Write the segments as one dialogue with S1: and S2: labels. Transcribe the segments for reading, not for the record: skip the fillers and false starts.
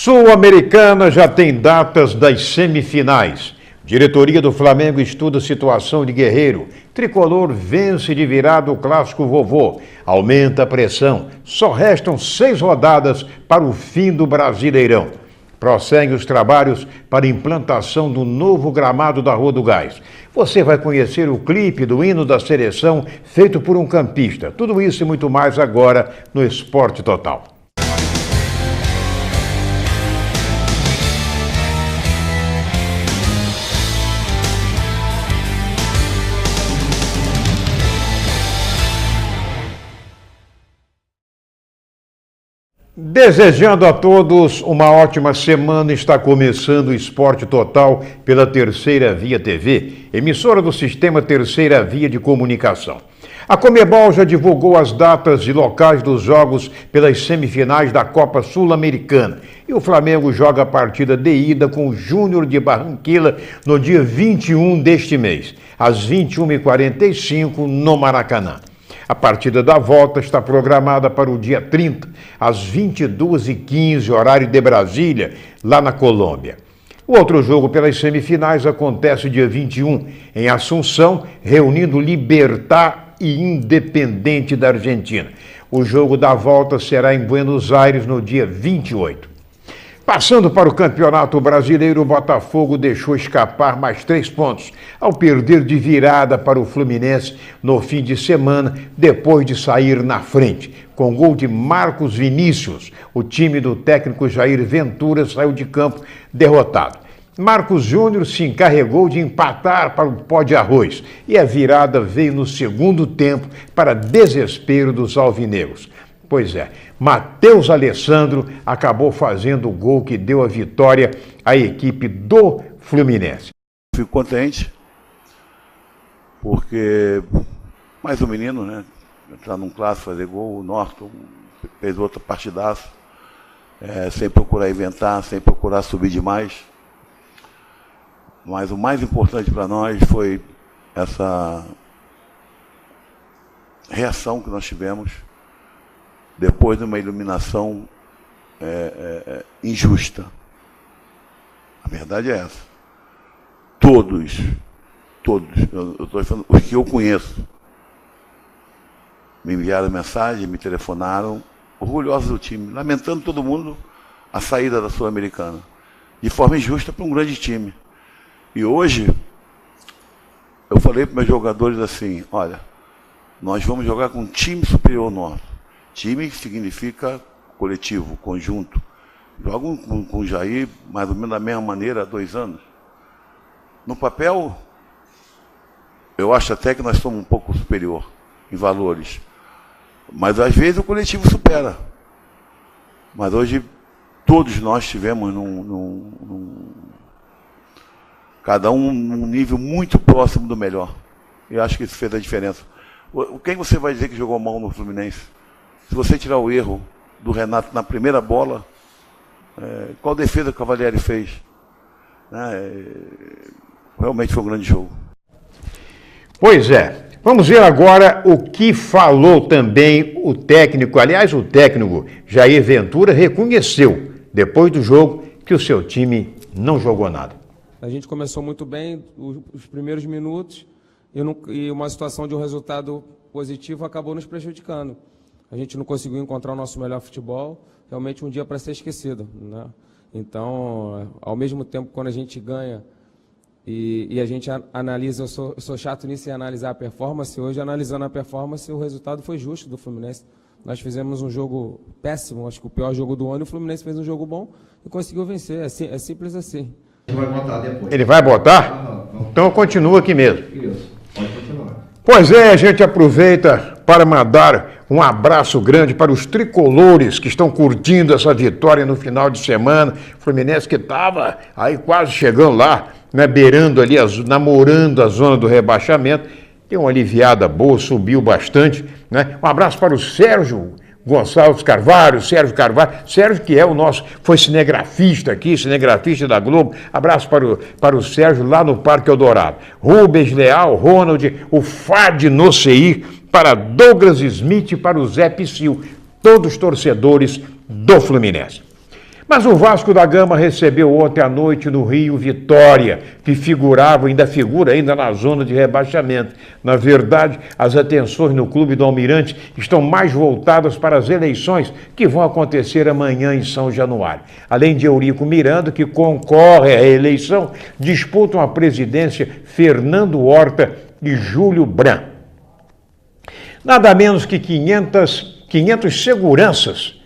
S1: Sul-Americana já tem datas das semifinais. Diretoria do Flamengo estuda a situação de Guerreiro. Tricolor vence de virada o clássico vovô. Aumenta a pressão. Só restam 6 rodadas para o fim do Brasileirão. Prosseguem os trabalhos para a implantação do novo gramado da Rua do Gás. Você vai conhecer o clipe do hino da seleção feito por um campista. Tudo isso e muito mais agora no Esporte Total. Desejando a todos uma ótima semana, está começando o Esporte Total pela Terceira Via TV, emissora do sistema Terceira Via de Comunicação. A Conmebol já divulgou as datas e locais dos jogos pelas semifinais da Copa Sul-Americana. E o Flamengo joga a partida de ida com o Júnior de Barranquilla no dia 21 deste mês, às 21h45 no Maracanã. A partida da volta está programada para o dia 30, às 22h15, horário de Brasília, lá na Colômbia. O outro jogo pelas semifinais acontece dia 21, em Assunção, reunindo Libertad e Independiente da Argentina. O jogo da volta será em Buenos Aires no dia 28. Passando para o Campeonato Brasileiro, o Botafogo deixou escapar mais 3 pontos, ao perder de virada para o Fluminense no fim de semana, depois de sair na frente. Com gol de Marcos Vinícius, o time do técnico Jair Ventura saiu de campo derrotado. Marcos Júnior se encarregou de empatar para o pó de arroz e a virada veio no segundo tempo para desespero dos alvinegros. Pois é, Matheus Alessandro acabou fazendo o gol que deu a vitória à equipe do Fluminense.
S2: Fico contente, porque mais um menino, né? Entrar num clássico, fazer gol, o Norton fez outra partidaça, sem procurar inventar, sem procurar subir demais. Mas o mais importante para nós foi essa reação que nós tivemos depois de uma eliminação injusta. A verdade é essa. Todos, eu estou falando, os que eu conheço, me enviaram mensagem, me telefonaram, orgulhosos do time, lamentando todo mundo a saída da Sul-Americana, de forma injusta para um grande time. E hoje, eu falei para meus jogadores assim, olha, nós vamos jogar com um time superior ao nosso. Time significa coletivo, conjunto. Jogam com o Jair mais ou menos da mesma maneira há 2 anos. No papel, eu acho até que nós somos um pouco superior em valores. Mas às vezes o coletivo supera. Mas hoje todos nós tivemos cada um num nível muito próximo do melhor. E acho que isso fez a diferença. Quem você vai dizer que jogou mal no Fluminense? Se você tirar o erro do Renato na primeira bola, qual defesa que o Cavalieri fez? Realmente foi um grande jogo.
S1: Pois é. Vamos ver agora o que falou também o técnico. Aliás, o técnico Jair Ventura reconheceu, depois do jogo, que o seu time não jogou nada.
S3: A gente começou muito bem os primeiros minutos e uma situação de um resultado positivo acabou nos prejudicando. A gente não conseguiu encontrar o nosso melhor futebol, realmente um dia para ser esquecido, né? Então, ao mesmo tempo, quando a gente ganha e a gente analisa, eu sou chato nisso em analisar a performance, hoje analisando a performance, o resultado foi justo do Fluminense. Nós fizemos um jogo péssimo, acho que o pior jogo do ano, e o Fluminense fez um jogo bom e conseguiu vencer, é simples assim.
S4: Ele vai botar depois.
S1: Ele vai botar? Então continua aqui mesmo.
S4: Isso, pode continuar.
S1: Pois é, a gente aproveita para mandar um abraço grande para os tricolores que estão curtindo essa vitória no final de semana. Fluminense que estava aí quase chegando lá, né, beirando ali, namorando a zona do rebaixamento. Deu uma aliviada boa, subiu bastante, né? Um abraço para o Sérgio Gonçalves Carvalho, Sérgio que é o nosso, foi cinegrafista aqui, cinegrafista da Globo. Abraço para o Sérgio lá no Parque Eldorado. Rubens Leal, Ronald, o Fad Noceir, para Douglas Smith e para o Zé Psyll, todos torcedores do Fluminense. Mas o Vasco da Gama recebeu ontem à noite no Rio Vitória, que figura ainda na zona de rebaixamento. Na verdade, as atenções no clube do Almirante estão mais voltadas para as eleições que vão acontecer amanhã em São Januário. Além de Eurico Miranda, que concorre à eleição, disputam a presidência Fernando Horta e Júlio Bran. Nada menos que 500 seguranças,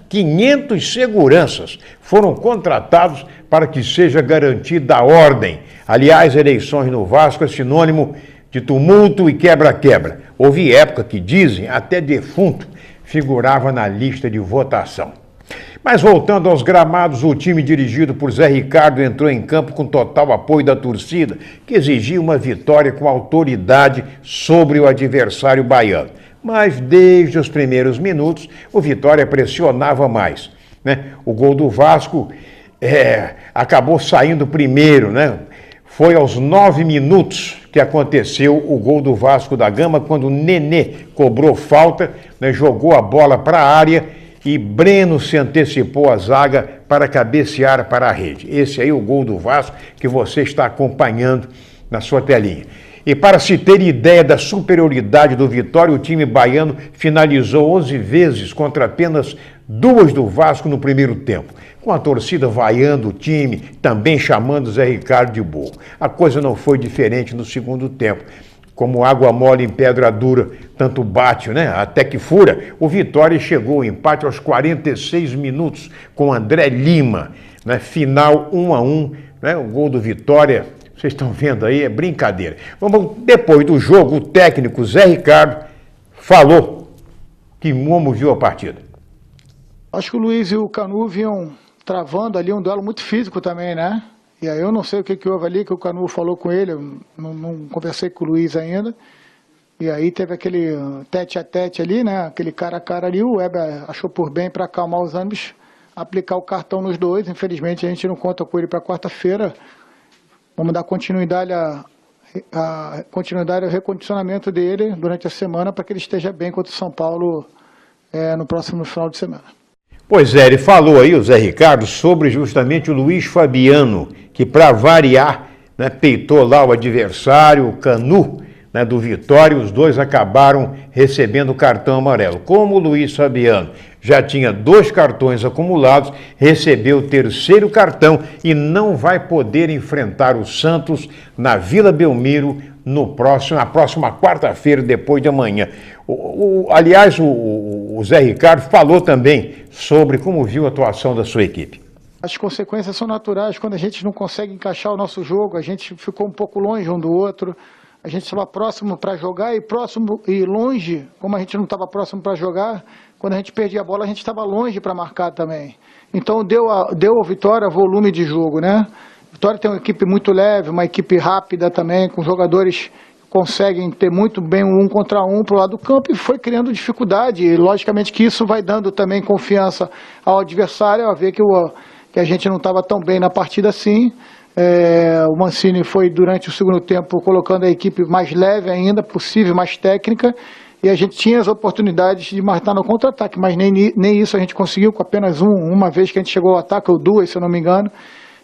S1: 500 seguranças foram contratados para que seja garantida a ordem. Aliás, eleições no Vasco é sinônimo de tumulto e quebra-quebra. Houve época que dizem até defunto figurava na lista de votação. Mas voltando aos gramados, o time dirigido por Zé Ricardo entrou em campo com total apoio da torcida, que exigia uma vitória com autoridade sobre o adversário baiano. Mas desde os primeiros minutos, o Vitória pressionava mais, né? O gol do Vasco acabou saindo primeiro, né? Foi aos 9 minutos que aconteceu o gol do Vasco da Gama, quando o Nenê cobrou falta, né? Jogou a bola para a área e Breno se antecipou à zaga para cabecear para a rede. Esse aí é o gol do Vasco que você está acompanhando na sua telinha. E para se ter ideia da superioridade do Vitória, o time baiano finalizou 11 vezes contra apenas 2 do Vasco no primeiro tempo, com a torcida vaiando o time, também chamando Zé Ricardo de burro. A coisa não foi diferente no segundo tempo. Como água mole em pedra dura, tanto bate, né? Até que fura, o Vitória chegou ao empate aos 46 minutos com André Lima, né? Final 1-1, né? O gol do Vitória. Vocês estão vendo aí, é brincadeira. Depois do jogo, o técnico Zé Ricardo falou como viu a partida.
S5: Acho que o Luiz e o Canu vinham travando ali um duelo muito físico também, né? E aí eu não sei o que houve ali, que o Canu falou com ele, eu não conversei com o Luiz ainda. E aí teve aquele tete a tete ali, né? Aquele cara a cara ali, o Weber achou por bem para acalmar os ambos, aplicar o cartão nos dois. Infelizmente a gente não conta com ele para quarta-feira. Vamos dar continuidade ao recondicionamento dele durante a semana para que ele esteja bem contra o São Paulo no próximo final de semana.
S1: Pois é, ele falou aí, o Zé Ricardo, sobre justamente o Luiz Fabiano, que para variar, né, peitou lá o adversário, o Canu, né, do Vitória, os dois acabaram recebendo o cartão amarelo. Como o Luiz Fabiano já tinha 2 cartões acumulados, recebeu o 3º cartão e não vai poder enfrentar o Santos na Vila Belmiro na próxima quarta-feira, depois de amanhã. Aliás, o Zé Ricardo falou também sobre como viu a atuação da sua equipe.
S5: As consequências são naturais. Quando a gente não consegue encaixar o nosso jogo, a gente ficou um pouco longe um do outro. A gente estava próximo para jogar e longe, como a gente não estava próximo para jogar, quando a gente perdia a bola, a gente estava longe para marcar também. Então deu ao Vitória volume de jogo, né? Vitória tem uma equipe muito leve, uma equipe rápida também, com jogadores que conseguem ter muito bem um contra um para o lado do campo, e foi criando dificuldade. E logicamente que isso vai dando também confiança ao adversário, a ver que a gente não estava tão bem na partida assim. O Mancini foi durante o segundo tempo colocando a equipe mais leve ainda, possível, mais técnica, e a gente tinha as oportunidades de matar no contra-ataque, mas nem isso a gente conseguiu, com apenas uma vez que a gente chegou ao ataque, ou 2, se eu não me engano.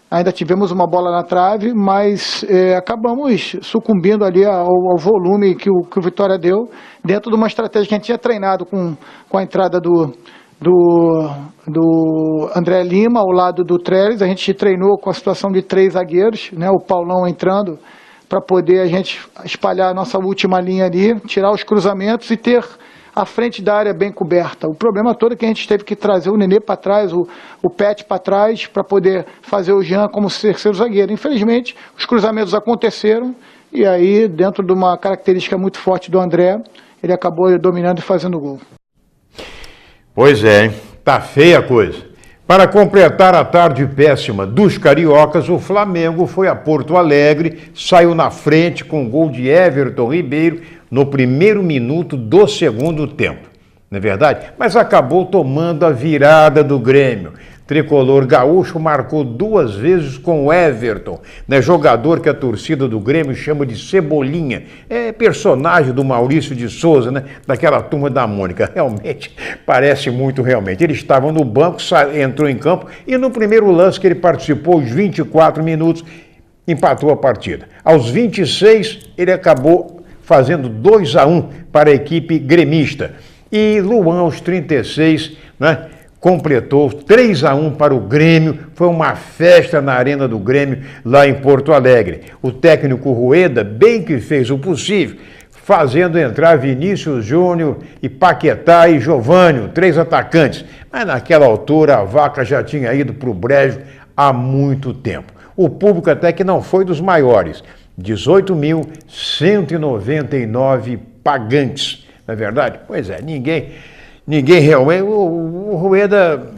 S5: Ainda tivemos uma bola na trave, mas acabamos sucumbindo ali ao volume que o Vitória deu, dentro de uma estratégia que a gente tinha treinado com a entrada do André Lima ao lado do Trellis. A gente treinou com a situação de 3 zagueiros, né, o Paulão entrando para poder a gente espalhar a nossa última linha ali, tirar os cruzamentos e ter a frente da área bem coberta. O problema todo é que a gente teve que trazer o Nenê para trás, o Pet para trás, para poder fazer o Jean como 3º zagueiro. Infelizmente, os cruzamentos aconteceram e aí, dentro de uma característica muito forte do André, ele acabou dominando e fazendo o gol.
S1: Pois é, hein? Tá feia a coisa. Para completar a tarde péssima dos cariocas, o Flamengo foi a Porto Alegre, saiu na frente com o gol de Everton Ribeiro no primeiro minuto do segundo tempo. Não é verdade? Mas acabou tomando a virada do Grêmio. tricolor gaúcho marcou 2 vezes com o Everton, né? Jogador que a torcida do Grêmio chama de Cebolinha. É personagem do Maurício de Souza, né? Daquela turma da Mônica. Realmente, parece muito realmente. Ele estava no banco, entrou em campo e no primeiro lance que ele participou, os 24 minutos, empatou a partida. Aos 26, ele acabou fazendo 2-1 para a equipe gremista. E Luan, aos 36, né? Completou 3-1 para o Grêmio, foi uma festa na Arena do Grêmio, lá em Porto Alegre. O técnico Rueda bem que fez o possível, fazendo entrar Vinícius Júnior e Paquetá e Jovânio, 3 atacantes. Mas naquela altura a vaca já tinha ido para o brejo há muito tempo. O público até que não foi dos maiores, 18.199 pagantes, não é verdade? Pois é, ninguém realmente... O Rueda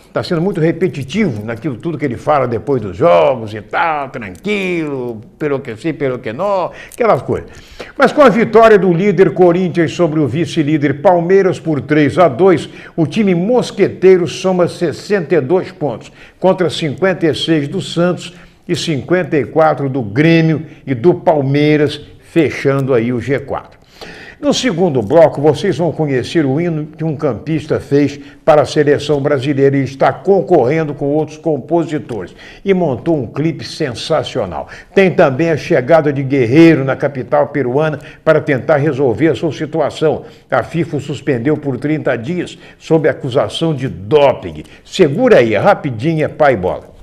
S1: está sendo muito repetitivo naquilo tudo que ele fala depois dos jogos e tal, tranquilo, pelo que sim, pelo que não, aquelas coisas. Mas com a vitória do líder Corinthians sobre o vice-líder Palmeiras por 3-2, o time mosqueteiro soma 62 pontos, contra 56 do Santos e 54 do Grêmio e do Palmeiras, fechando aí o G4. No segundo bloco, vocês vão conhecer o hino que um campista fez para a seleção brasileira e está concorrendo com outros compositores. E montou um clipe sensacional. Tem também a chegada de Guerreiro na capital peruana para tentar resolver a sua situação. A FIFA o suspendeu por 30 dias sob acusação de doping. Segura aí, rapidinho, é pai bola.